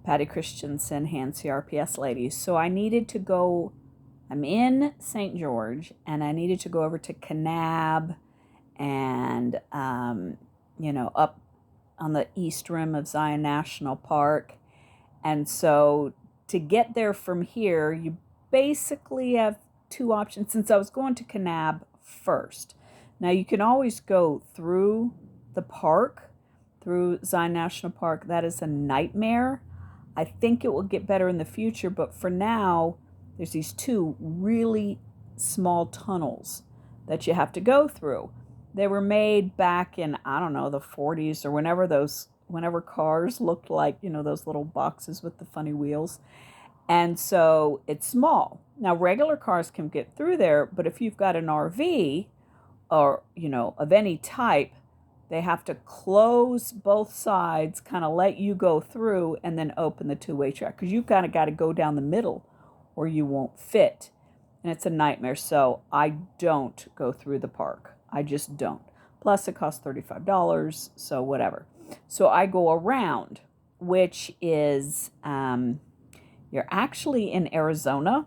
Patty Christensen, hand CRPS ladies. So I needed to go, I'm in St. George, and I needed to go over to Kanab and, up on the east rim of Zion National Park. And so to get there from here, you basically have two options, since I was going to Kanab first. Now you can always go through the park, through Zion National Park. That is a nightmare. I think it will get better in the future, but for now, there's these two really small tunnels that you have to go through. They were made back in, I don't know, the 40s or whenever cars looked like, those little boxes with the funny wheels. And so it's small. Now, regular cars can get through there, but if you've got an RV or, of any type, they have to close both sides, kind of let you go through, and then open the two-way track, because you've kind of got to go down the middle or you won't fit. And it's a nightmare. So I don't go through the park. I just don't. Plus it costs $35, so whatever. So I go around, which is, you're actually in Arizona,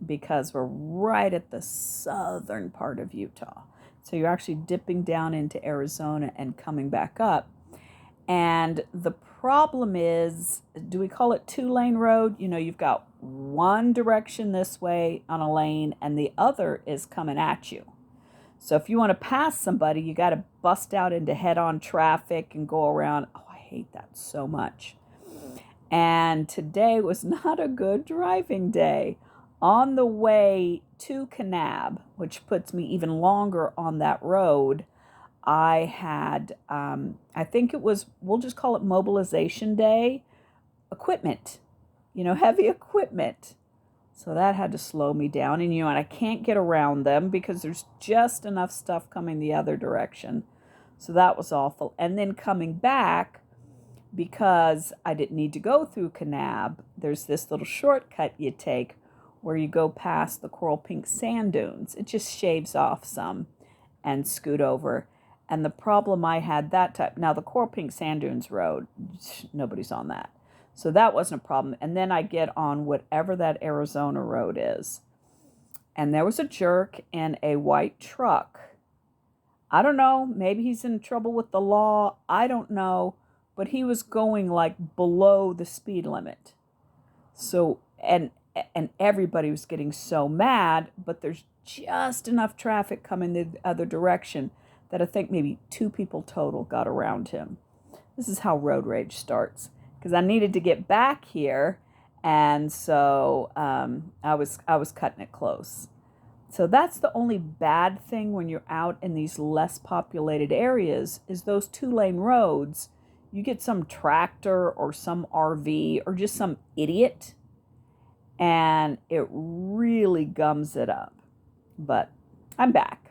because we're right at the southern part of Utah. So you're actually dipping down into Arizona and coming back up. And the problem is, do we call it two-lane road? You've got one direction this way on a lane and the other is coming at you. So if you want to pass somebody, you got to bust out into head-on traffic and go around. Oh, I hate that so much. And today was not a good driving day. On the way to Kanab, which puts me even longer on that road, I had, I think it was, we'll just call it mobilization day, equipment, heavy equipment. So that had to slow me down. And, and I can't get around them because there's just enough stuff coming the other direction. So that was awful. And then coming back, because I didn't need to go through Kanab, there's this little shortcut you take where you go past the coral pink sand dunes. It just shaves off some and scoot over. And the problem I had that time, now the coral pink sand dunes road, nobody's on that. So that wasn't a problem. And then I get on whatever that Arizona road is. And there was a jerk in a white truck. I don't know, maybe he's in trouble with the law. I don't know. But he was going like below the speed limit. So, and everybody was getting so mad, but there's just enough traffic coming the other direction that I think maybe two people total got around him. This is how road rage starts, because I needed to get back here, and so I was cutting it close. So that's the only bad thing when you're out in these less populated areas, is those two-lane roads. You get some tractor or some RV or just some idiot, and it really gums it up. But I'm back.